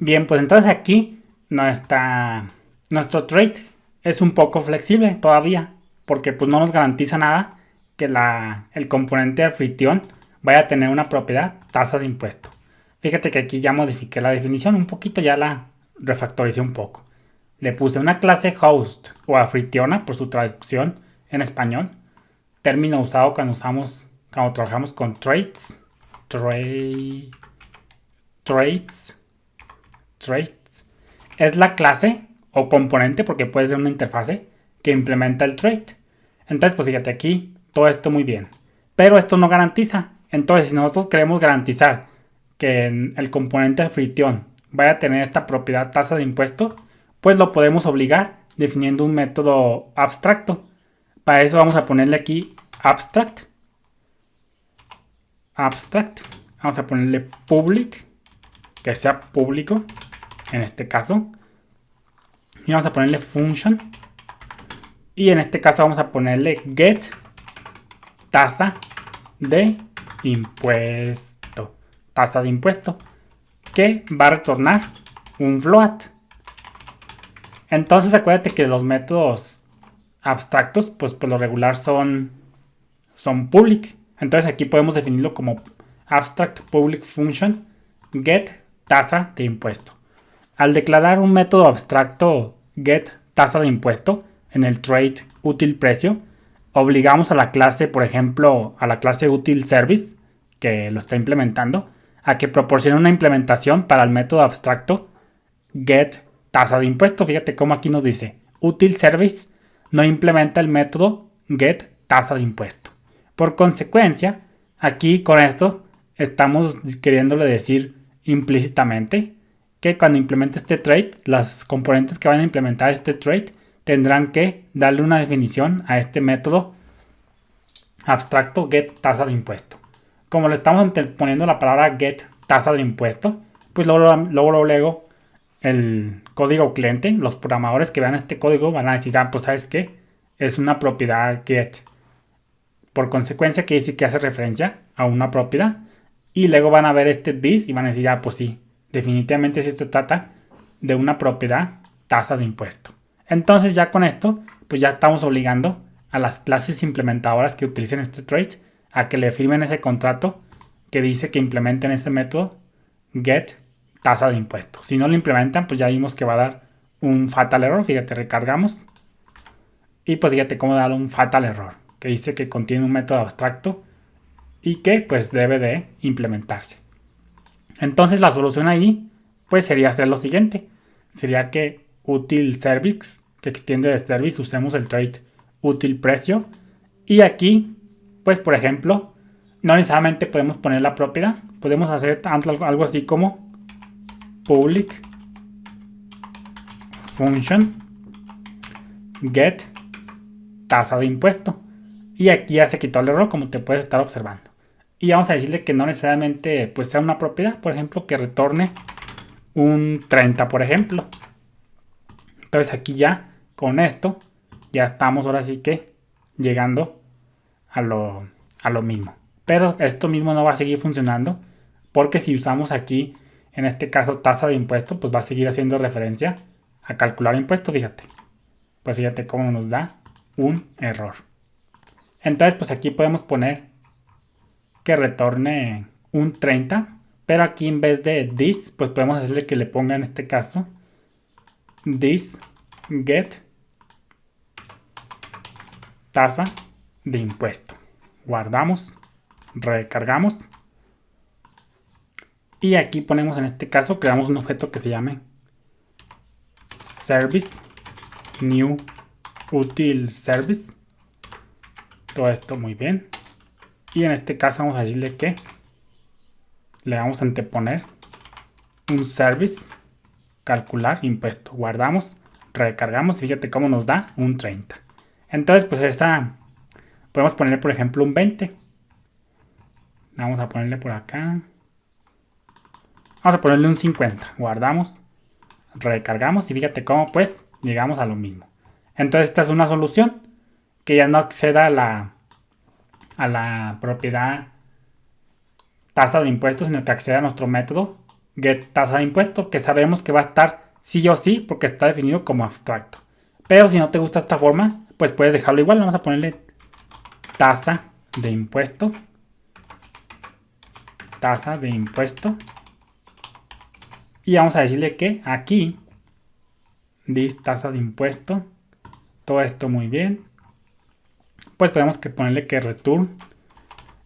Bien, pues entonces aquí nuestro trade es un poco flexible todavía, porque pues no nos garantiza nada que el componente anfitrión vaya a tener una propiedad tasa de impuesto. Fíjate que aquí ya modifiqué la definición un poquito, ya la refactoricé un poco. Le puse una clase host o anfitriona por su traducción en español, término usado cuando trabajamos con traits, traits. Es la clase o componente, porque puede ser una interfase, que implementa el trait. Entonces, pues fíjate aquí, todo esto muy bien. Pero esto no garantiza. Entonces, si nosotros queremos garantizar que el componente anfitrión vaya a tener esta propiedad tasa de impuesto, pues lo podemos obligar definiendo un método abstracto. Para eso vamos a ponerle aquí abstract. Vamos a ponerle public, que sea público en este caso. Y vamos a ponerle function. Y en este caso vamos a ponerle get tasa de impuesto. Tasa de impuesto. Que va a retornar un float. Entonces acuérdate que los métodos abstractos, pues por lo regular son public. Entonces aquí podemos definirlo como abstract public function get tasa de impuesto. Al declarar un método abstracto get tasa de impuesto en el trait útil precio, obligamos a la clase, por ejemplo, a la clase útil service, que lo está implementando, a que proporcione una implementación para el método abstracto get tasa de impuesto. Fíjate cómo aquí nos dice útil service no implementa el método get tasa de impuesto. Por consecuencia, aquí con esto estamos queriéndole decir implícitamente que cuando implemente este trait, las componentes que van a implementar este trait tendrán que darle una definición a este método abstracto get tasa de impuesto. Como le estamos poniendo la palabra get tasa de impuesto, pues luego el código cliente, los programadores que vean este código van a decir, pues sabes qué, es una propiedad get. Por consecuencia quiere decir que hace referencia a una propiedad. Y luego van a ver este this y van a decir, pues sí, definitivamente si se trata de una propiedad tasa de impuesto. Entonces ya con esto, pues ya estamos obligando a las clases implementadoras que utilicen este trait a que le firmen ese contrato que dice que implementen este método get tasa de impuesto. Si no lo implementan, pues ya vimos que va a dar un fatal error. Fíjate, recargamos. Y pues fíjate cómo da un fatal error, que dice que contiene un método abstracto y que pues debe de implementarse. Entonces la solución ahí pues sería hacer lo siguiente. Sería que útil service, que extiende de service, usemos el trait útil precio. Y aquí, pues por ejemplo, no necesariamente podemos poner la propiedad. Podemos hacer algo así como public function get tasa de impuesto. Y aquí ya se quitó el error, como te puedes estar observando. Y vamos a decirle que no necesariamente pues sea una propiedad, por ejemplo, que retorne un 30, por ejemplo. Entonces aquí ya con esto ya estamos ahora sí que llegando a lo mismo. Pero esto mismo no va a seguir funcionando, porque si usamos aquí en este caso tasa de impuesto, pues va a seguir haciendo referencia a calcular impuesto. Fíjate, pues fíjate cómo nos da un error. Entonces pues aquí podemos poner que retorne un 30, pero aquí en vez de this, pues podemos hacerle que le ponga en este caso this get tasa de impuesto. Guardamos, recargamos y aquí ponemos en este caso, creamos un objeto que se llame service new util service. Todo esto muy bien. Y en este caso vamos a decirle que le vamos a anteponer un service calcular impuesto. Guardamos, recargamos y fíjate cómo nos da un 30. Entonces pues esta podemos ponerle por ejemplo un 20. Vamos a ponerle por acá. Vamos a ponerle un 50. Guardamos, recargamos y fíjate cómo pues llegamos a lo mismo. Entonces esta es una solución que ya no acceda a la propiedad tasa de impuestos, sino que acceda a nuestro método get tasa de impuesto, que sabemos que va a estar sí o sí porque está definido como abstracto. Pero si no te gusta esta forma, pues puedes dejarlo igual. Vamos a ponerle tasa de impuesto. Tasa de impuesto. Y vamos a decirle que aquí, this tasa de impuesto. Todo esto muy bien. Pues podemos que ponerle que return.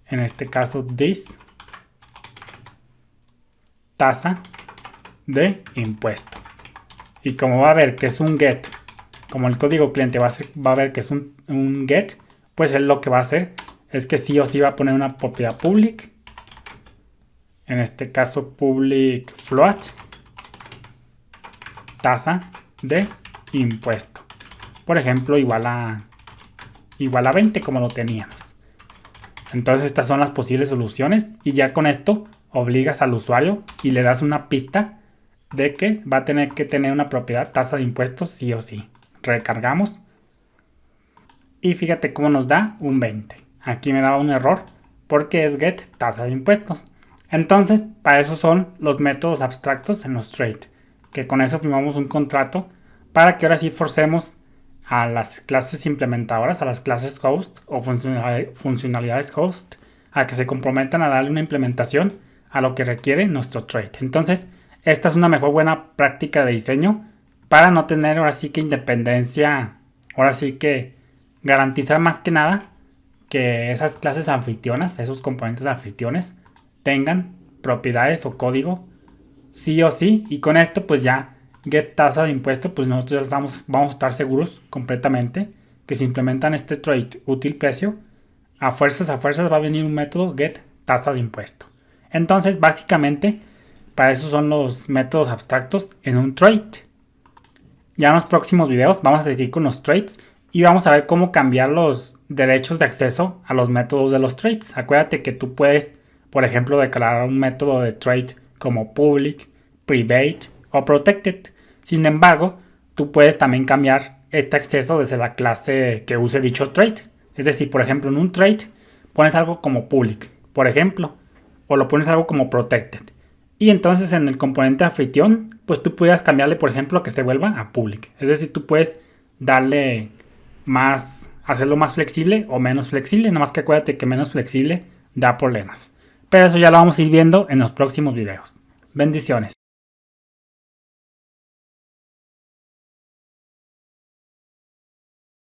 En este caso, this tasa de impuesto. Y como va a ver que es un get, como el código cliente va a ver que es un get, pues él lo que va a hacer es que sí o sí va a poner una propiedad public. En este caso, public float tasa de impuesto. Por ejemplo, igual a 20 como lo teníamos. Entonces estas son las posibles soluciones y ya con esto obligas al usuario y le das una pista de que va a tener que tener una propiedad tasa de impuestos sí o sí. Recargamos y fíjate cómo nos da un 20. Aquí me daba un error porque es get tasa de impuestos. Entonces para eso son los métodos abstractos en los traits, que con eso firmamos un contrato para que ahora sí forcemos a las clases implementadoras, a las clases host o funcionalidades host, a que se comprometan a darle una implementación a lo que requiere nuestro trait. Entonces, esta es una mejor buena práctica de diseño para no tener ahora sí que independencia, ahora sí que garantizar más que nada que esas clases anfitrionas, esos componentes anfitriones, tengan propiedades o código sí o sí, y con esto pues ya get tasa de impuesto, pues nosotros vamos a estar seguros completamente que si implementan este trait útil precio, a fuerzas va a venir un método get tasa de impuesto. Entonces básicamente para eso son los métodos abstractos en un trait. Ya en los próximos videos vamos a seguir con los traits y vamos a ver cómo cambiar los derechos de acceso a los métodos de los traits. Acuérdate que tú puedes, por ejemplo, declarar un método de trait como public, private o protected. Sin embargo, tú puedes también cambiar este acceso desde la clase que use dicho trait. Es decir, por ejemplo, en un trait pones algo como public, por ejemplo, o lo pones algo como protected. Y entonces en el componente anfitrión, pues tú puedes cambiarle, por ejemplo, que se vuelva a public. Es decir, tú puedes darle más, hacerlo más flexible o menos flexible. Nada más que acuérdate que menos flexible da problemas. Pero eso ya lo vamos a ir viendo en los próximos videos. Bendiciones.